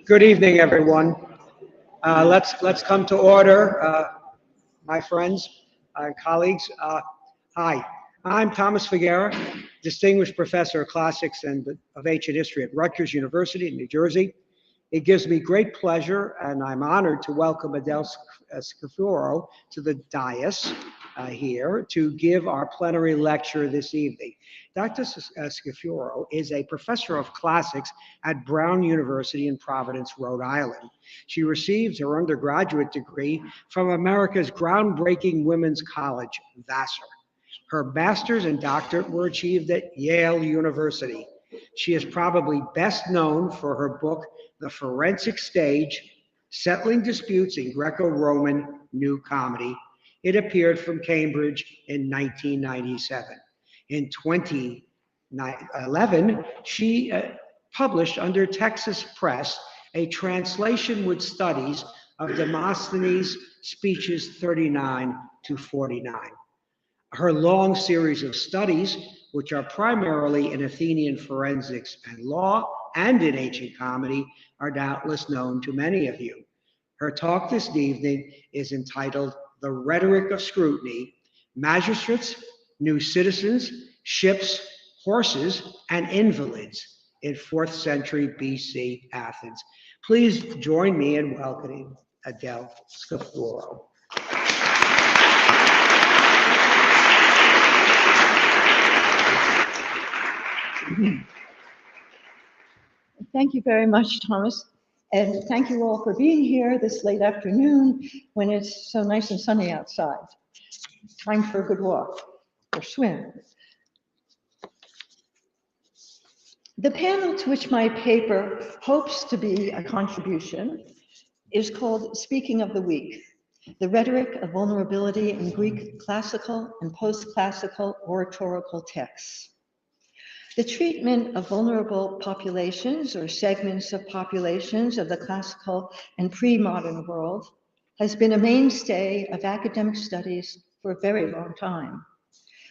Good evening, everyone. Let's come to order, my friends and colleagues. Hi, I'm Thomas Figueira, Distinguished Professor of Classics and of Ancient History at Rutgers University in New Jersey. It gives me great pleasure, and I'm honored to welcome Adele Scafuro to the dais here to give our plenary lecture this evening. Dr. Scafuro is a professor of classics at Brown University in Providence, Rhode Island. She received her undergraduate degree from America's groundbreaking women's college, Vassar. Her master's and doctorate were achieved at Yale University. She is probably best known for her book, The Forensic Stage, Settling Disputes in Greco-Roman New Comedy. It appeared from Cambridge in 1997. In 2011, she published under Texas Press a translation with studies of Demosthenes' speeches 39 to 49. Her long series of studies, which are primarily in Athenian forensics and law and in ancient comedy, are doubtless known to many of you. Her talk this evening is entitled The Rhetoric of Scrutiny, Magistrates, New Citizens, Ships, Horses, and Invalids in 4th century BC Athens. Please join me in welcoming Adele Scafuro. Thank you very much, Thomas. And thank you all for being here this late afternoon when it's so nice and sunny outside. Time for a good walk or swim. The panel to which my paper hopes to be a contribution is called Speaking of the Weak, the Rhetoric of Vulnerability in Greek Classical and Post-Classical Oratorical Texts. The treatment of vulnerable populations or segments of populations of the classical and pre-modern world has been a mainstay of academic studies for a very long time.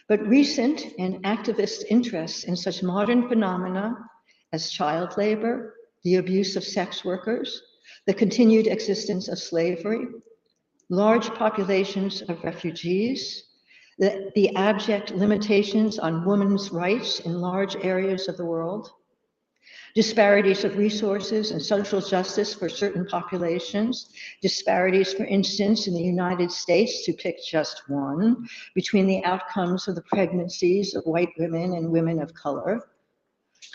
But recent and activist interests in such modern phenomena as child labor, the abuse of sex workers, the continued existence of slavery, large populations of refugees, the abject limitations on women's rights in large areas of the world, disparities of resources and social justice for certain populations, disparities, for instance, in the United States, to pick just one, between the outcomes of the pregnancies of white women and women of color,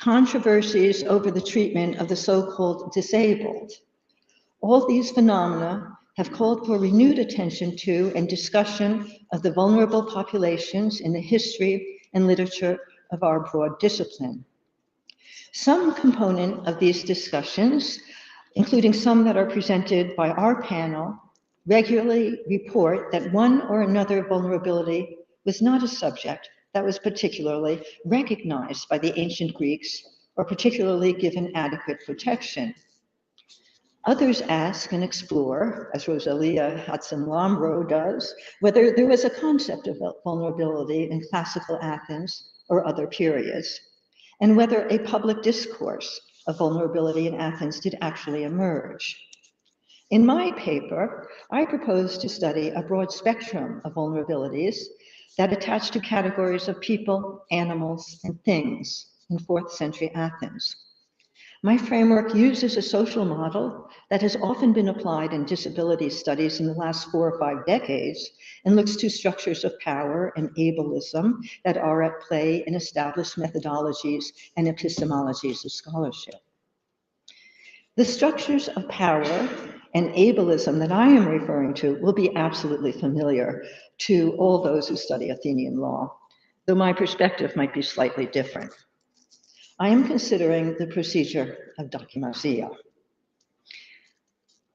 controversies over the treatment of the so-called disabled. All these phenomena have called for renewed attention to and discussion of the vulnerable populations in the history and literature of our broad discipline. Some component of these discussions, including some that are presented by our panel, regularly report that one or another vulnerability was not a subject that was particularly recognized by the ancient Greeks or particularly given adequate protection. Others ask and explore, as Rosalia Hudson-Lombrow does, whether there was a concept of vulnerability in classical Athens or other periods, and whether a public discourse of vulnerability in Athens did actually emerge. In my paper, I propose to study a broad spectrum of vulnerabilities that attach to categories of people, animals, and things in 4th century Athens. My framework uses a social model that has often been applied in disability studies in the last 4 or 5 decades and looks to structures of power and ableism that are at play in established methodologies and epistemologies of scholarship. The structures of power and ableism that I am referring to will be absolutely familiar to all those who study Athenian law, though my perspective might be slightly different. I am considering the procedure of dokimasia,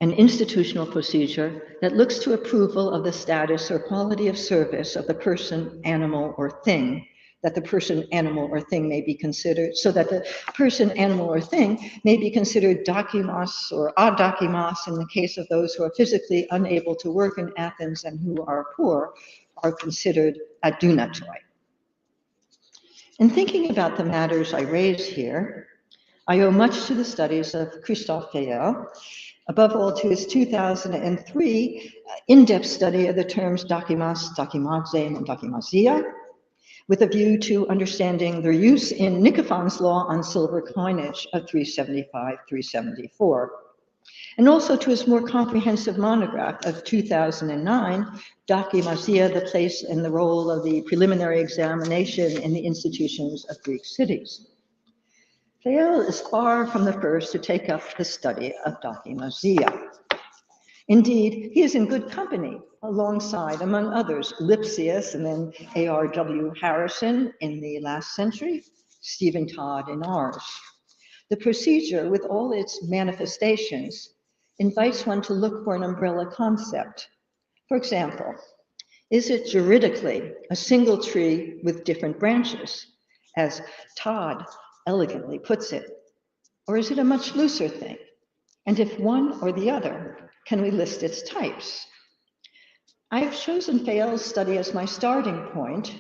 an institutional procedure that looks to approval of the status or quality of service of the person, animal, or thing, that the person, animal, or thing may be considered, so that the person, animal, or thing may be considered dokimos or adokimos in the case of those who are physically unable to work in Athens and who are poor, are considered adunatoi. In thinking about the matters I raise here, I owe much to the studies of Christophe Fayel, above all to his 2003 in-depth study of the terms dakimas, dakimadze, and dakimasia, with a view to understanding their use in Nicophon's law on silver coinage of 375-374, and also to his more comprehensive monograph of 2009, Dakimasia, the place and the role of the preliminary examination in the institutions of Greek cities. Fayel is far from the first to take up the study of dakimasia. Indeed, he is in good company alongside, among others, Lysias and then A.R.W. Harrison in the last century, Stephen Todd in ours. The procedure, with all its manifestations, invites one to look for an umbrella concept. For example, is it juridically a single tree with different branches, as Todd elegantly puts it, or is it a much looser thing? And if one or the other, can we list its types? I have chosen Fayel's study as my starting point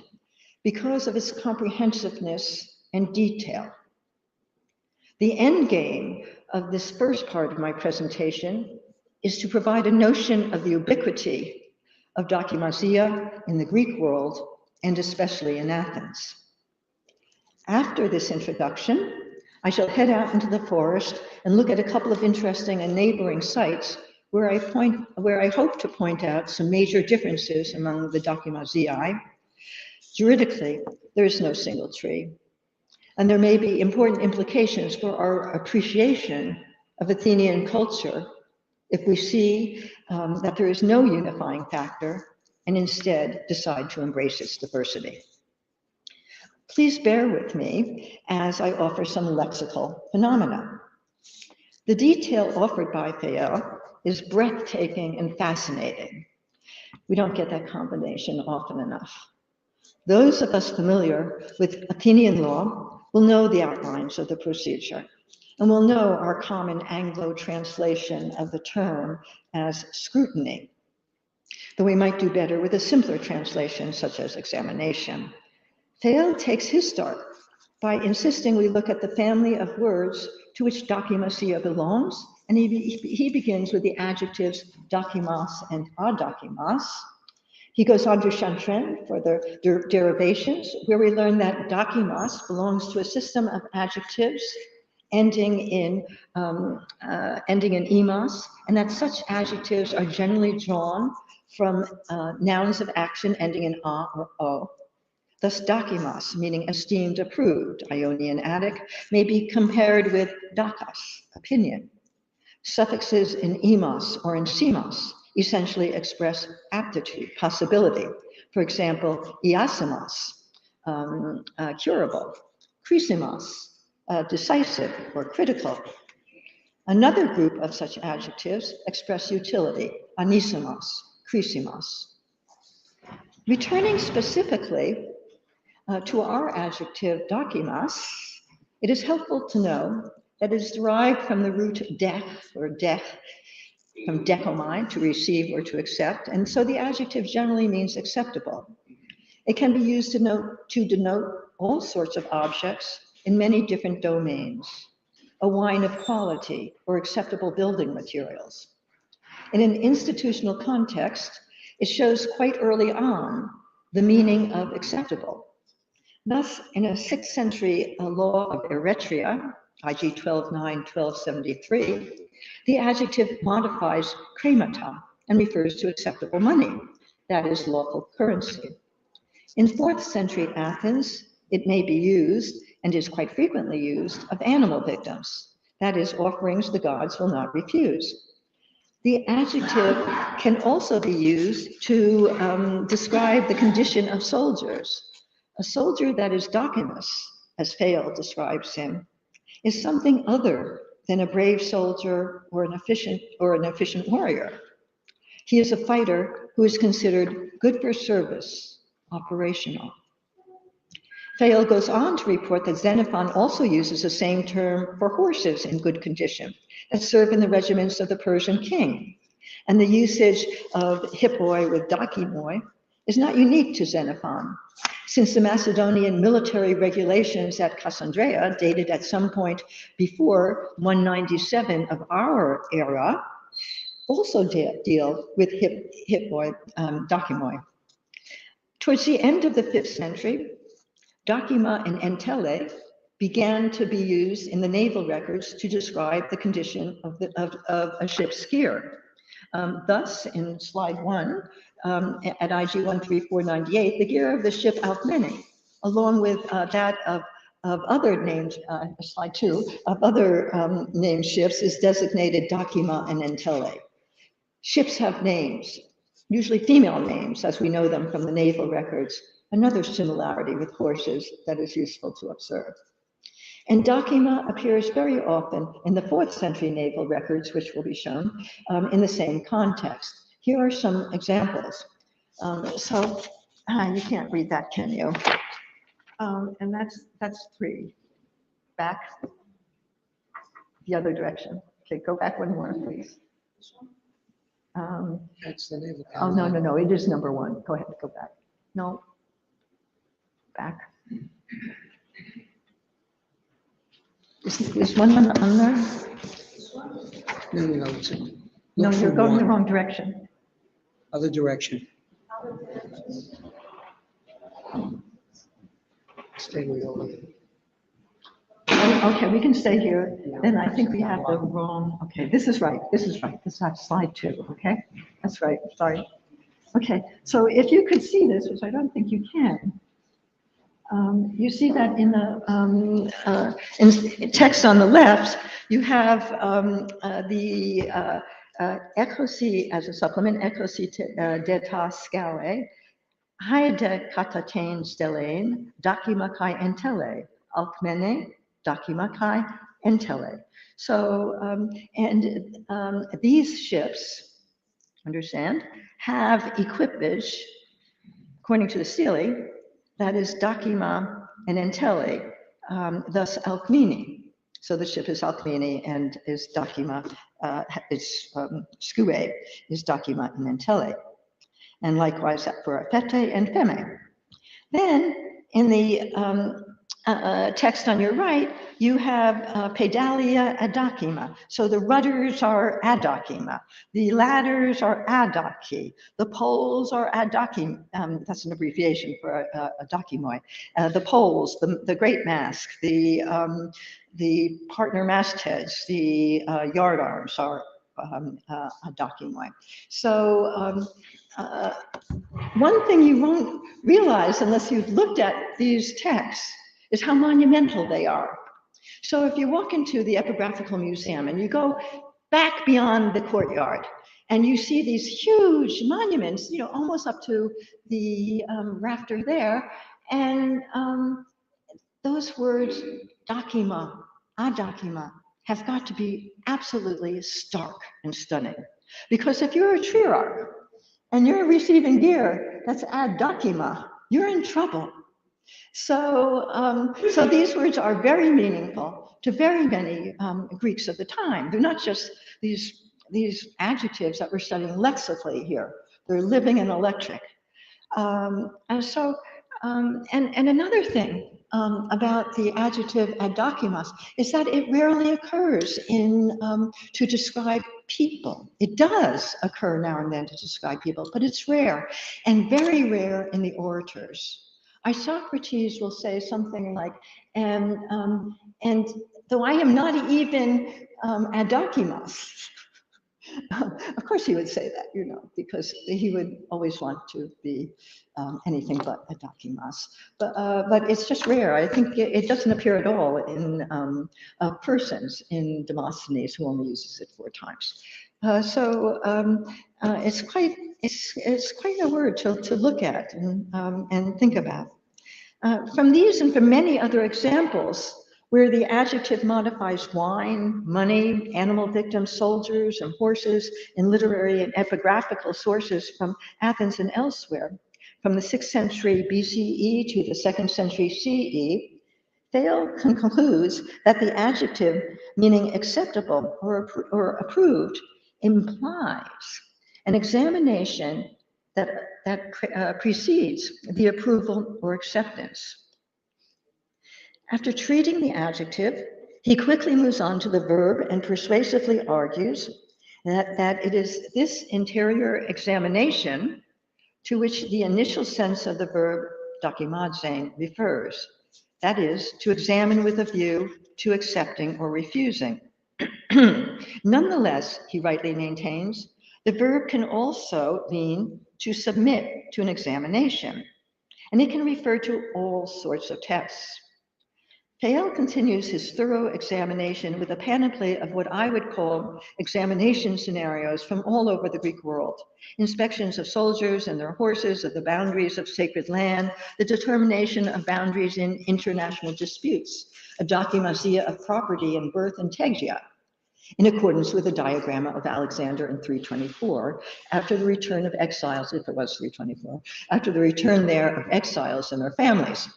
because of its comprehensiveness and detail. The end game of this first part of my presentation is to provide a notion of the ubiquity of dakimasia in the Greek world, and especially in Athens. After this introduction, I shall head out into the forest and look at a couple of interesting and neighboring sites where I hope to point out some major differences among the dakimasiae. Juridically, there is no single tree, and there may be important implications for our appreciation of Athenian culture if we see that there is no unifying factor and instead decide to embrace its diversity. Please bear with me as I offer some lexical phenomena. The detail offered by Fayel is breathtaking and fascinating. We don't get that combination often enough. Those of us familiar with Athenian law will know the outlines of the procedure, and will know our common Anglo translation of the term as scrutiny, though we might do better with a simpler translation such as examination. Fayel takes his start by insisting we look at the family of words to which dakimasia belongs, and he begins with the adjectives dakimas and adakimas. He goes on to Chantren for the derivations, where we learn that dakimas belongs to a system of adjectives ending in imas, and that such adjectives are generally drawn from nouns of action ending in a or o. Thus, dakimas, meaning esteemed, approved, Ionian Attic, may be compared with dakas, opinion. Suffixes in imas or in simas essentially express aptitude, possibility. For example, iasimas, curable, krisimas, decisive or critical. Another group of such adjectives express utility, anisimas, krisimas. Returning specifically to our adjective dakimas, it is helpful to know that it is derived from the root dech or dech, from dekomai, to receive or to accept, and so the adjective generally means acceptable. It can be used to denote all sorts of objects in many different domains, a wine of quality or acceptable building materials. In an institutional context, it shows quite early on the meaning of acceptable. Thus, in a 6th century law of Eretria, IG 12.9-1273, the adjective modifies kremata and refers to acceptable money, that is, lawful currency. In 4th century Athens, it may be used, and is quite frequently used, of animal victims, that is, offerings the gods will not refuse. The adjective can also be used to describe the condition of soldiers. A soldier that is dakimus, as Fayel describes him, is something other than a brave soldier or an efficient warrior. He is a fighter who is considered good for service, operational. Fayel goes on to report that Xenophon also uses the same term for horses in good condition that serve in the regiments of the Persian king. And the usage of hippoi with dakimoi is not unique to Xenophon. Since the Macedonian military regulations at Cassandreia, dated at some point before 197 of our era, also deal with hippoi, dokimoi. Towards the end of the 5th century, dokima and entele began to be used in the naval records to describe the condition of a ship's gear. Thus, in slide 1, at IG 13498, the gear of the ship Alcmene, along with that of other named, slide 2, of other named ships is designated dokima and entele. Ships have names, usually female names, as we know them from the naval records, another similarity with horses that is useful to observe. And dokima appears very often in the 4th century naval records, which will be shown in the same context. Here are some examples. You can't read that, can you? And that's 3. Back, the other direction. Okay, go back one more, please. That's the naval. Oh, no, it is number 1. Go ahead, go back. No, back. Is one on there? No. No, you're going the wrong direction. Other direction. Stay way over there. Oh, okay, we can stay here. Then I think we have the wrong, okay, this is right. This is slide 2, okay? That's right, sorry. Okay, so if you could see this, which I don't think you can, you see that in the in text on the left, you have the ekhosi as a supplement, ekhosi deta scale, haide katatain stelain, dokima kai entele, alkmene, dokima kai entele. So, these ships, understand, have equipage, according to the stele, that is dokima and entele, thus alkmene. So the ship is alkmene and is dokima, skue is dokima and entele. And likewise for fete and feme. Then in the text on your right, you have pedalia adokima. So the rudders are adokima. The ladders are adoki. The poles are adokim. That's an abbreviation for adokimoi. The poles, the great mast, the partner mastheads, the yard arms are adokimoi. So one thing you won't realize unless you've looked at these texts is how monumental they are. So if you walk into the Epigraphical Museum and you go back beyond the courtyard and you see these huge monuments, you know, almost up to the rafter there, and those words, dokima, adokima, have got to be absolutely stark and stunning. Because if you're a triarch and you're receiving gear that's adokima, you're in trouble. So, so these words are very meaningful to very many Greeks of the time. They're not just these adjectives that we're studying lexically here. They're living and electric. And another thing about the adjective adokimas is that it rarely occurs in to describe people. It does occur now and then to describe people, but it's rare, and very rare in the orators. Isocrates will say something like, and though I am not even adokimas. Of course he would say that, you know, because he would always want to be anything but adokimas. But it's just rare. I think it doesn't appear at all in persons in Demosthenes, who only uses it 4 times. It's quite a word to look at and think about. From these and from many other examples, where the adjective modifies wine, money, animal victims, soldiers, and horses in literary and epigraphical sources from Athens and elsewhere, from the 6th century BCE to the 2nd century CE, Fable concludes that the adjective meaning acceptable or approved implies an examination that precedes the approval or acceptance. After treating the adjective, he quickly moves on to the verb and persuasively argues that it is this interior examination to which the initial sense of the verb dokimazein refers, that is, to examine with a view to accepting or refusing. Nonetheless, he rightly maintains, the verb can also mean to submit to an examination, and it can refer to all sorts of tests. Fable continues his thorough examination with a panoply of what I would call examination scenarios from all over the Greek world. Inspections of soldiers and their horses, of the boundaries of sacred land, the determination of boundaries in international disputes, a dokimazia of property and birth and tegia, in accordance with the diagram of Alexander in 324, after the return of exiles, if it was 324, after the return there of exiles and their families.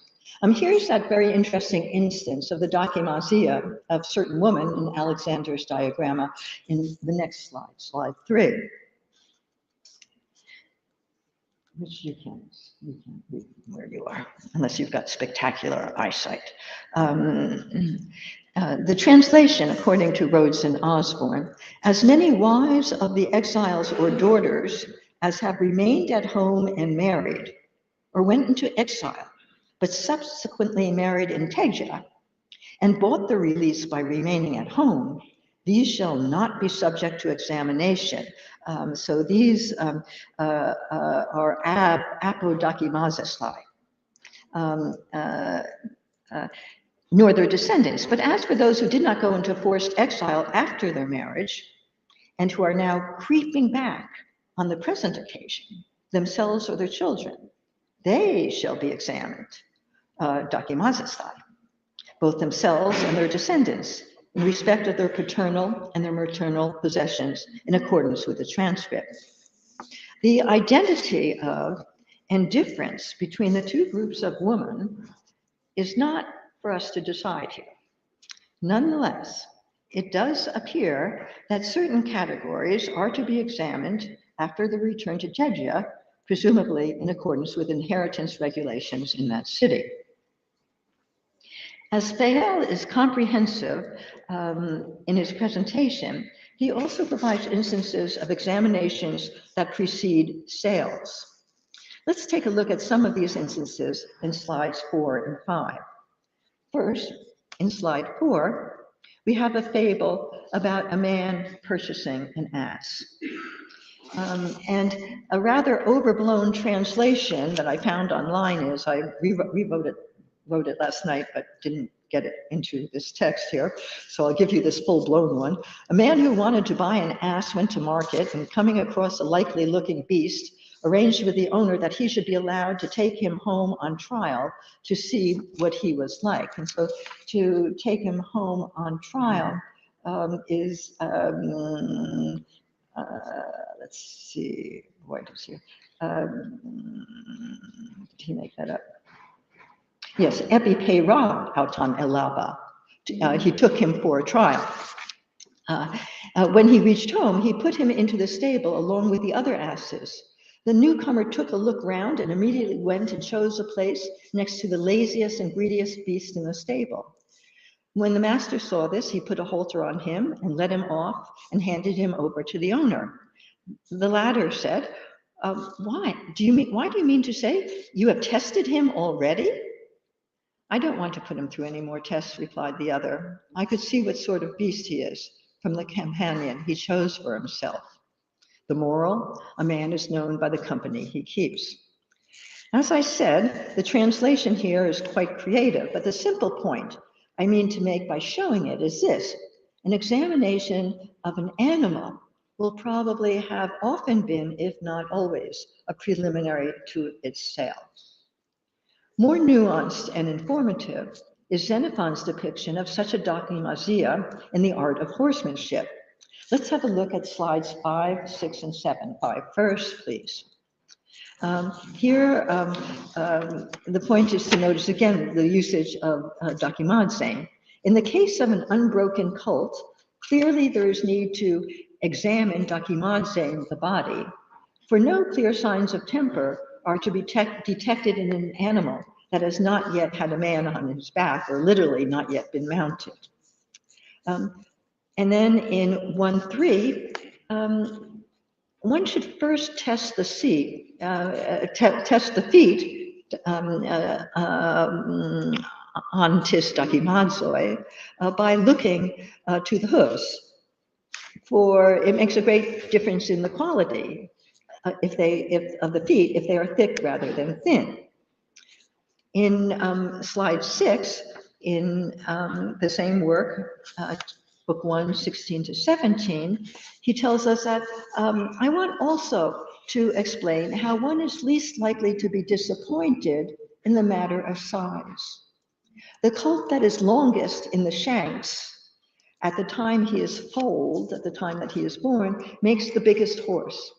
Here's that very interesting instance of the dokimazia of certain woman in Alexander's diagramma in the next slide, slide 3. Which you can't read where you are, unless you've got spectacular eyesight. The translation, according to Rhodes and Osborne, as many wives of the exiles or daughters as have remained at home and married, or went into exile, but subsequently married in Tegia, and bought the release by remaining at home, these shall not be subject to examination. So these are apodokimazestai, nor their descendants. But as for those who did not go into forced exile after their marriage, and who are now creeping back on the present occasion, themselves or their children, they shall be examined, dokimazestai, both themselves and their descendants, in respect of their paternal and their maternal possessions, in accordance with the transcript. The identity of and difference between the two groups of women is not for us to decide here. Nonetheless, it does appear that certain categories are to be examined after the return to Tegia, presumably in accordance with inheritance regulations in that city. As Fable is comprehensive in his presentation, he also provides instances of examinations that precede sales. Let's take a look at some of these instances in slides 4 and 5. First, in slide 4, we have a fable about a man purchasing an ass. And a rather overblown translation that I found online is, I wrote it last night, but didn't get it into this text here, so I'll give you this full-blown one. A man who wanted to buy an ass went to market, and coming across a likely-looking beast, arranged with the owner that he should be allowed to take him home on trial to see what he was like. And so to take him home on trial is, let's see, what is here? Did he make that up? Yes, epi pera auton elaba. He took him for a trial. When he reached home, he put him into the stable along with the other asses. The newcomer took a look round and immediately went and chose a place next to the laziest and greediest beast in the stable. When the master saw this, he put a halter on him and let him off and handed him over to the owner. The latter said, why do you mean to say you have tested him already? I don't want to put him through any more tests, replied the other. I could see what sort of beast he is from the companion he chose for himself. The moral, a man is known by the company he keeps. As I said, the translation here is quite creative, but the simple point I mean to make by showing it is this: an examination of an animal will probably have often been, if not always, a preliminary to its sale. More nuanced and informative is Xenophon's depiction of such a dokimazia in the art of horsemanship. Let's have a look at slides 5, 6, and 7. 5 first, please. Here, the point is to notice again the usage of dokimazein. In the case of an unbroken cult, clearly there is need to examine dokimazein, the body, For no clear signs of temper are to be detected in an animal that has not yet had a man on his back, or literally not yet been mounted. And then in 1.3, one should first test the feet on tis dakimadzoi by looking to the hooves, for it makes a great difference in the quality of the feet if they are thick rather than thin. In slide 6, in the same work, book 1, 16 to 17, he tells us that I want also to explain how one is least likely to be disappointed in the matter of size. The colt that is longest in the shanks at the time he is foaled, at the time that he is born, makes the biggest horse.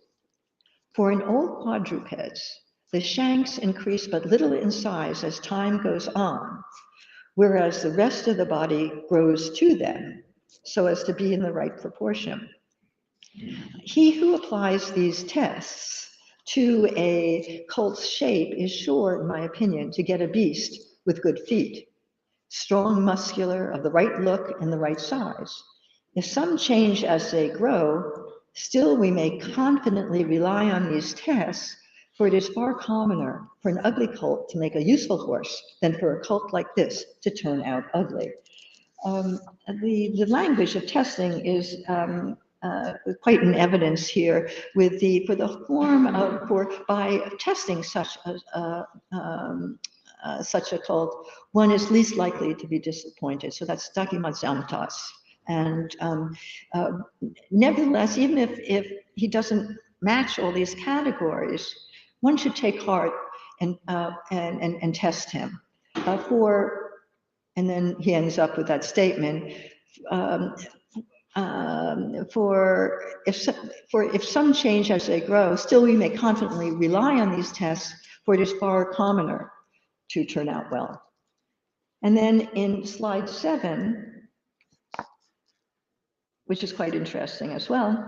For in all quadrupeds, the shanks increase but little in size as time goes on, whereas the rest of the body grows to them so as to be in the right proportion. He who applies these tests to a colt's shape is sure, in my opinion, to get a beast with good feet, strong, muscular, of the right look and the right size. If some change as they grow, still we may confidently rely on these tests, for it is far commoner for an ugly colt to make a useful horse than for a colt like this to turn out ugly. The language of testing is quite in evidence here with by testing such a colt, one is least likely to be disappointed. So that's dakimadzantas. And nevertheless, even if he doesn't match all these categories, one should take heart and test him. And then he ends up with that statement, if some change as they grow, still we may confidently rely on these tests, for it is far commoner to turn out well. And then in slide 7, which is quite interesting as well,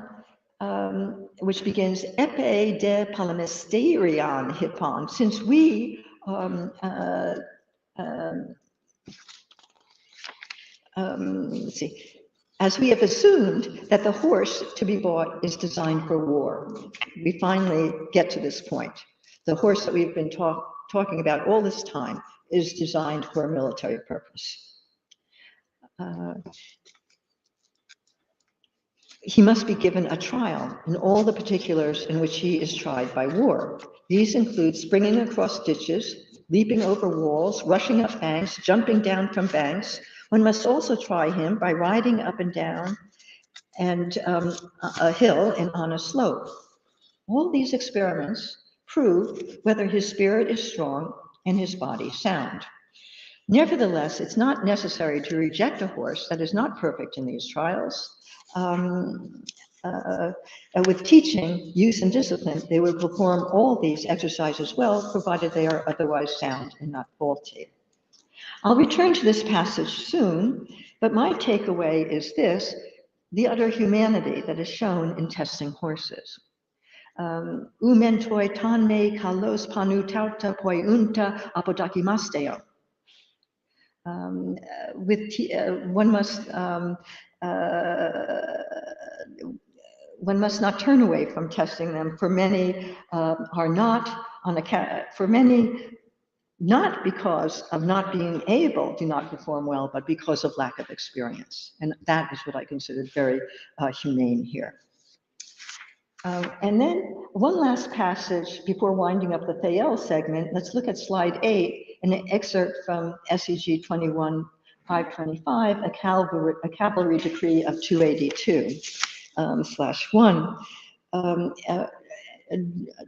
which begins, epe de palamisterion hippon, since we, let's see, as we have assumed that the horse to be bought is designed for war. We finally get to this point. The horse that we've been talking about all this time is designed for a military purpose. He must be given a trial in all the particulars in which he is tried by war. These include springing across ditches, leaping over walls, rushing up banks, jumping down from banks. One must also try him by riding up and down and a hill and on a slope. All these experiments prove whether his spirit is strong and his body sound. Nevertheless, it's not necessary to reject a horse that is not perfect in these trials. With teaching, use, and discipline, they will perform all these exercises well, provided they are otherwise sound and not faulty. I'll return to this passage soon, but my takeaway is this: the utter humanity that is shown in testing horses. Umentoi tanme kalos panu tauta poi unta apodakimasteo. One must not turn away from testing them, for many are not not because of not being able, do not perform well, but because of lack of experience. And that is what I consider very humane here. And then one last passage before winding up the Thayel segment. Let's look at slide 8, an excerpt from SEG 21-525, a cavalry decree of 282/1.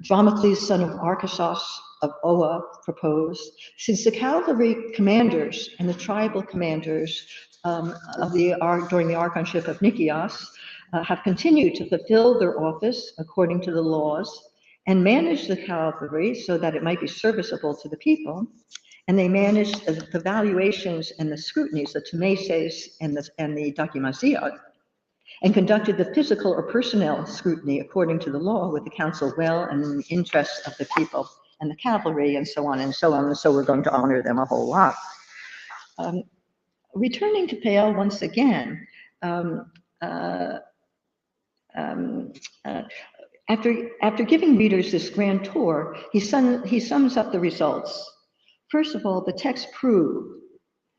Damocles, son of Archisos of Oa, proposed, since the cavalry commanders and the tribal commanders during the archonship of Nikias have continued to fulfill their office according to the laws and manage the cavalry so that it might be serviceable to the people, and they manage the valuations and the scrutinies, the tumeses and the dokimaziot, and conducted the physical or personnel scrutiny according to the law with the council well and in the interests of the people and the cavalry and so on and so on. And so we're going to honor them a whole lot. Returning to Paulo once again, after giving readers this grand tour, he sums up the results. First of all, the text proved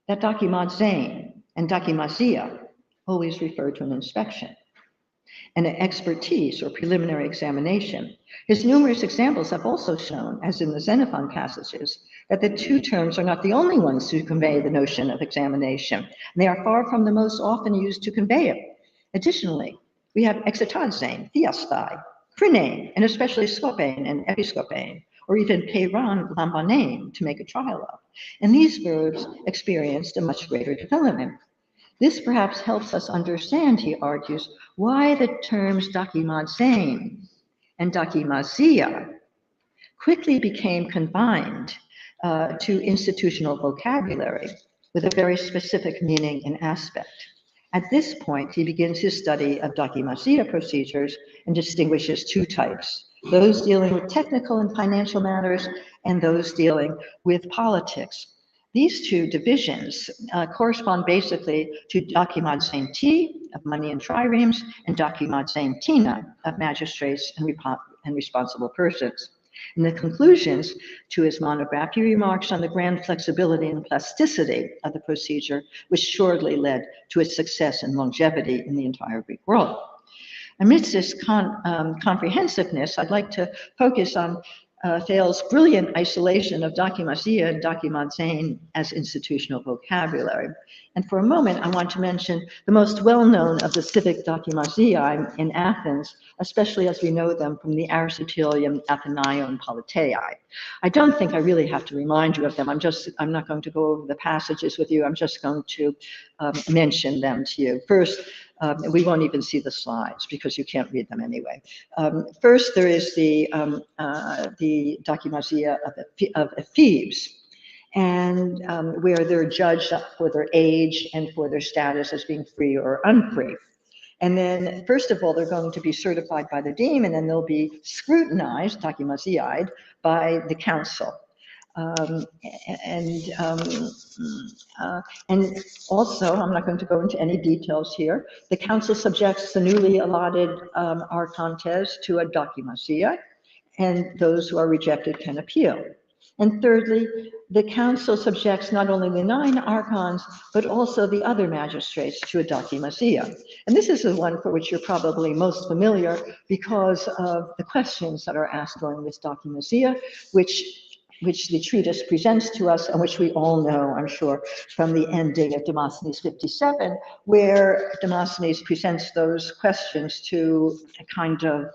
that dokimazein and dokimazia always refer to an inspection and an expertise or preliminary examination. His numerous examples have also shown, as in the Xenophon passages, that the two terms are not the only ones to convey the notion of examination. They are far from the most often used to convey it. Additionally, we have exetazein, theastai, krinein, and especially scopein and episcopein, or even peiran lambanein, to make a trial of. And these verbs experienced a much greater development. This perhaps helps us understand, he argues, why the terms dokimazein and dokimazia quickly became combined to institutional vocabulary with a very specific meaning and aspect. At this point, he begins his study of dokimazia procedures and distinguishes two types, those dealing with technical and financial matters and those dealing with politics. These two divisions correspond basically to dokimazein T of money and triremes and dokimazein Tina of magistrates and responsible persons. In the conclusions to his monograph, he remarks on the grand flexibility and plasticity of the procedure, which shortly led to its success and longevity in the entire Greek world. Amidst this comprehensiveness, I'd like to focus on Fable's brilliant isolation of dokimazia and dokimazein as institutional vocabulary. And for a moment, I want to mention the most well-known of the civic dokimazia in Athens, especially as we know them from the Aristotelian Athenaion Politei. I don't think I really have to remind you of them. I'm not going to go over the passages with you. I'm just going to mention them to you. First, we won't even see the slides because you can't read them anyway. First, there is the dokimazia of Thebes, and where they're judged for their age and for their status as being free or unfree. And then, first of all, they're going to be certified by the deme, and then they'll be scrutinized, dokimaziaid, by the council. And also, I'm not going to go into any details here, the council subjects the newly allotted archontes to a dokimazia, and those who are rejected can appeal. And thirdly, the council subjects not only the 9 archons, but also the other magistrates to a dokimazia. And this is the one for which you're probably most familiar because of the questions that are asked during this dokimazia, which the treatise presents to us, and which we all know, I'm sure, from the ending of Demosthenes 57, where Demosthenes presents those questions to kind of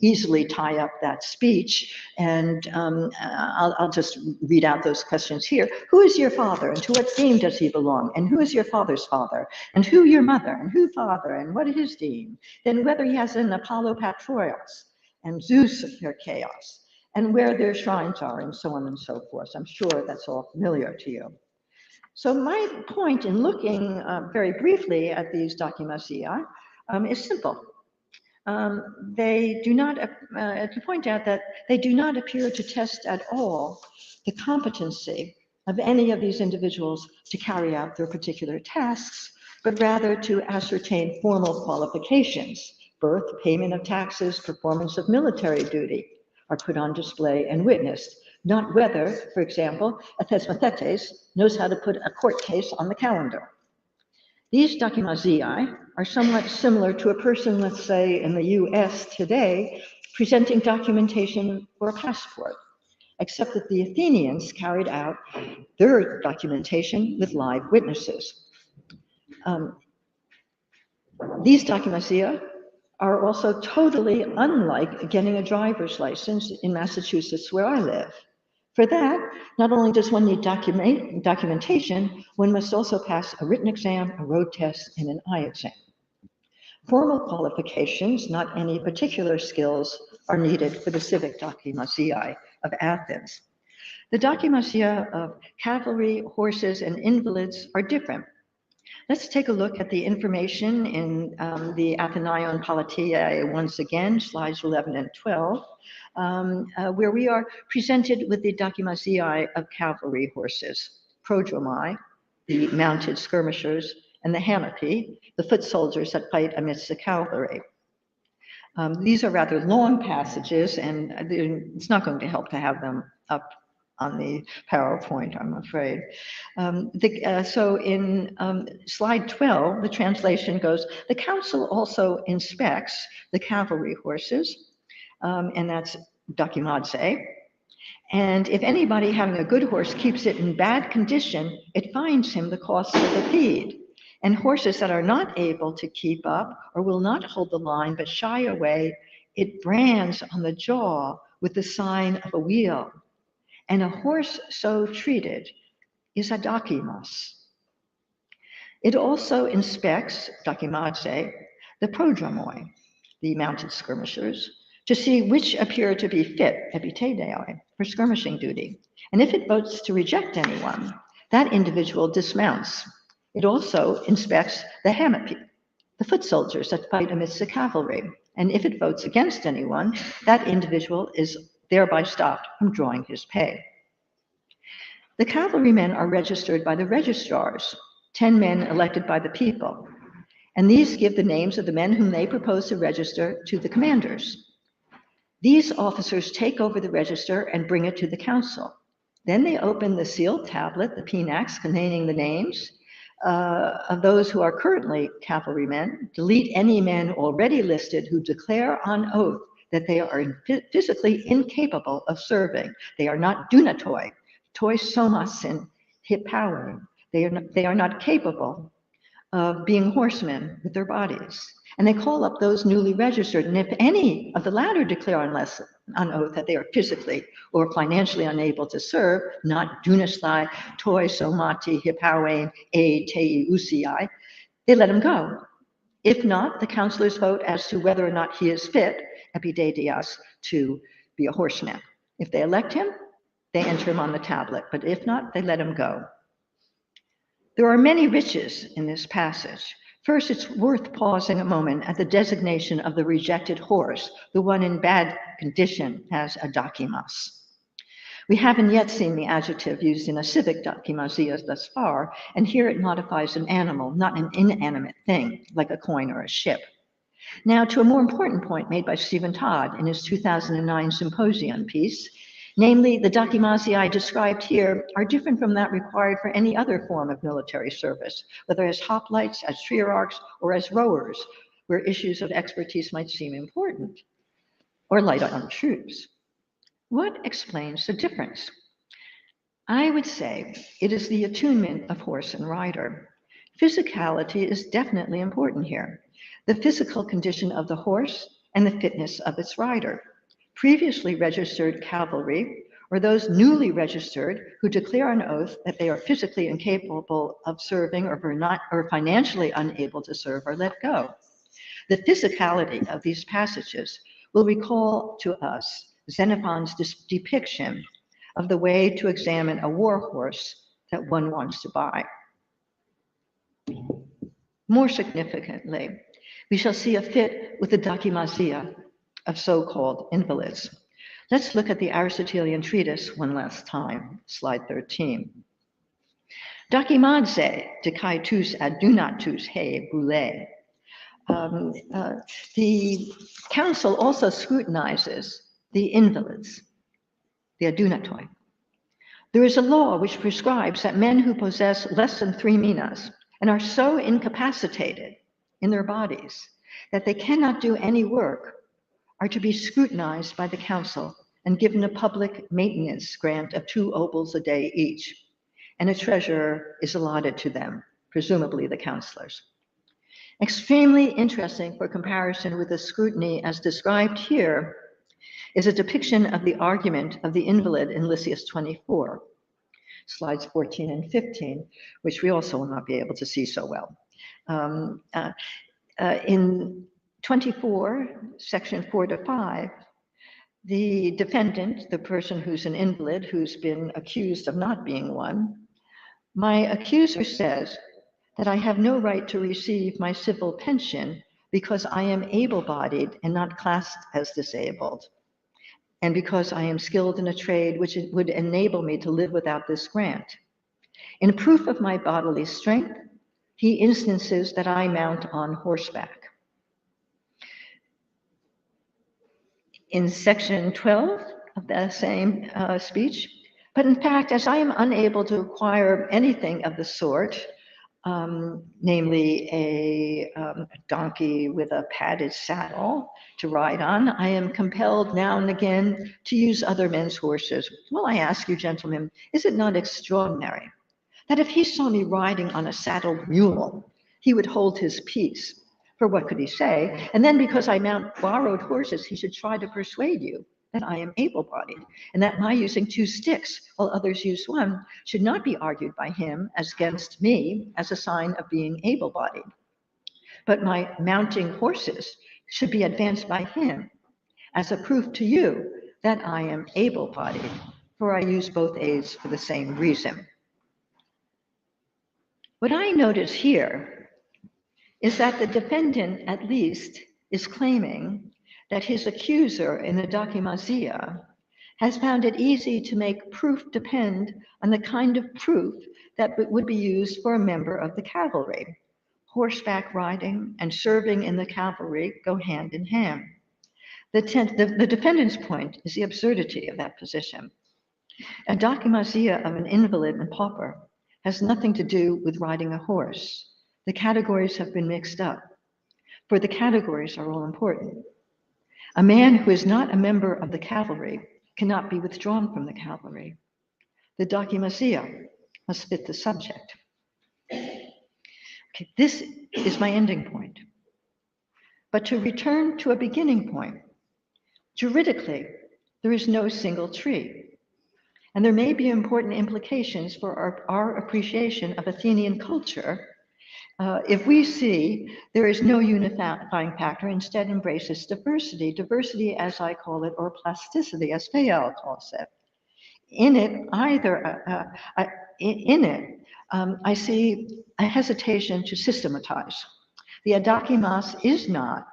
easily tie up that speech. And I'll just read out those questions here. Who is your father, and to what deme does he belong? And who is your father's father? And who your mother, and who father, and what is his deme? Then whether he has an Apollo Patroios, and Zeus of their chaos, and where their shrines are, and so on and so forth. I'm sure that's all familiar to you. So my point in looking very briefly at these dokimazia is simple. They do not, to point out that they do not appear to test at all the competency of any of these individuals to carry out their particular tasks, but rather to ascertain formal qualifications, birth, payment of taxes, performance of military duty, are put on display and witnessed, not whether, for example, a thesmothetes knows how to put a court case on the calendar. These dokimazia are somewhat similar to a person, let's say, in the US today, presenting documentation for a passport, except that the Athenians carried out their documentation with live witnesses. These dokimazia are also totally unlike getting a driver's license in Massachusetts, where I live. For that, not only does one need documentation, one must also pass a written exam, a road test, and an eye exam. Formal qualifications, not any particular skills, are needed for the civic dokimazia of Athens. The dokimazia of cavalry, horses, and invalids are different. Let's take a look at the information in the Athenaion Politeia once again, slides 11 and 12, where we are presented with the dokimaziai of cavalry horses, prodromi, the mounted skirmishers, and the hamapi, the foot soldiers that fight amidst the cavalry. These are rather long passages, and it's not going to help to have them up on the PowerPoint, I'm afraid. So in slide 12, the translation goes, the council also inspects the cavalry horses, and that's dokimadze. And if anybody having a good horse keeps it in bad condition, it fines him the cost of the feed. And horses that are not able to keep up or will not hold the line but shy away, it brands on the jaw with the sign of a wheel. And a horse so treated is a dokimas. It also inspects, dokimadze, the prodromoi, the mounted skirmishers, to see which appear to be fit, epiteideoi, for skirmishing duty. And if it votes to reject anyone, that individual dismounts. It also inspects the hamapi, the foot soldiers that fight amidst the cavalry. And if it votes against anyone, that individual is thereby stopped from drawing his pay. The cavalrymen are registered by the registrars, 10 men elected by the people. And these give the names of the men whom they propose to register to the commanders. These officers take over the register and bring it to the council. Then they open the sealed tablet, the pinax, containing the names of those who are currently cavalrymen, delete any men already listed who declare on oath that they are physically incapable of serving. They are not dunatoi, toi somas in hipowering. They are not capable of being horsemen with their bodies. And they call up those newly registered. And if any of the latter declare on oath that they are physically or financially unable to serve, not dunastai, toi somati, hipawein, e tei usii, they let him go. If not, the councilors vote as to whether or not he is fit, epideidias, to be a horseman. If they elect him, they enter him on the tablet. But if not, they let him go. There are many riches in this passage. First, it's worth pausing a moment at the designation of the rejected horse, the one in bad condition, as a dokimas. We haven't yet seen the adjective used in a civic dokimazia thus far, and here it modifies an animal, not an inanimate thing, like a coin or a ship. Now, to a more important point made by Stephen Todd in his 2009 symposium piece, namely, the dokimaziai described here are different from that required for any other form of military service, whether as hoplites, as trierarchs, or as rowers, where issues of expertise might seem important, or light on troops. What explains the difference? I would say it is the attunement of horse and rider. Physicality is definitely important here. The physical condition of the horse and the fitness of its rider. Previously registered cavalry, or those newly registered who declare on oath that they are physically incapable of serving or financially unable to serve, are let go. The physicality of these passages will recall to us Xenophon's depiction of the way to examine a war horse that one wants to buy. More significantly, we shall see a fit with the dokimazia of so-called invalids. Let's look at the Aristotelian treatise one last time, slide 13. Dokimadze dekai tous adunatus he boule. The council also scrutinizes the invalids, the adunatoi. There is a law which prescribes that men who possess less than 3 minas and are so incapacitated in their bodies that they cannot do any work are to be scrutinized by the council and given a public maintenance grant of 2 obols a day each, and a treasurer is allotted to them, presumably the councillors. Extremely interesting for comparison with the scrutiny as described here is a depiction of the argument of the invalid in Lysias 24, slides 14 and 15, which we also will not be able to see so well. In 24, section 4 to 5, the defendant, the person who's an invalid, who's been accused of not being one, my accuser says that I have no right to receive my civil pension because I am able-bodied and not classed as disabled, and because I am skilled in a trade which would enable me to live without this grant. In proof of my bodily strength, he instances that I mount on horseback. In section 12 of that same speech, but in fact, as I am unable to acquire anything of the sort, namely a donkey with a padded saddle to ride on, I am compelled now and again to use other men's horses. Well, I ask you, gentlemen, is it not extraordinary that if he saw me riding on a saddled mule, he would hold his peace? For what could he say? And then because I mount borrowed horses, he should try to persuade you that I am able-bodied, and that my using 2 sticks while others use 1 should not be argued by him as against me as a sign of being able-bodied. But my mounting horses should be advanced by him as a proof to you that I am able-bodied, for I use both aids for the same reason. What I notice here is that the defendant, at least, is claiming that his accuser in the dokimasia has found it easy to make proof depend on the kind of proof that would be used for a member of the cavalry. Horseback riding and serving in the cavalry go hand in hand. The defendant's point is the absurdity of that position. A dokimasia of an invalid and pauper has nothing to do with riding a horse. The categories have been mixed up, for the categories are all important. A man who is not a member of the cavalry cannot be withdrawn from the cavalry. The dokimasia must fit the subject. Okay, this is my ending point. But to return to a beginning point, juridically, there is no single tree. And there may be important implications for our appreciation of Athenian culture if we see there is no unifying factor, instead embraces diversity, diversity as I call it, or plasticity as Fable calls it. In it, I see a hesitation to systematize. The adakimas is not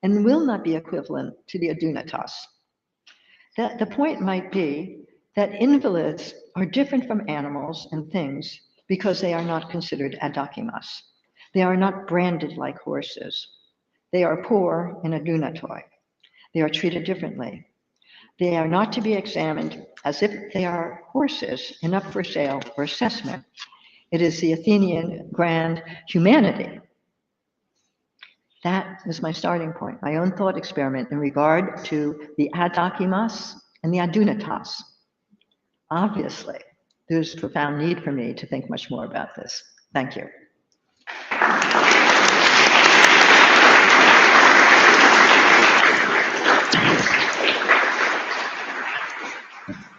and will not be equivalent to the adunatas. The point might be that invalids are different from animals and things because they are not considered adakimas. They are not branded like horses. They are poor in adunatoi. They are treated differently. They are not to be examined as if they are horses and up for sale or assessment. It is the Athenian grand humanity. That is my starting point, my own thought experiment in regard to the adakimas and the adunatas. Obviously, there's profound need for me to think much more about this. Thank you.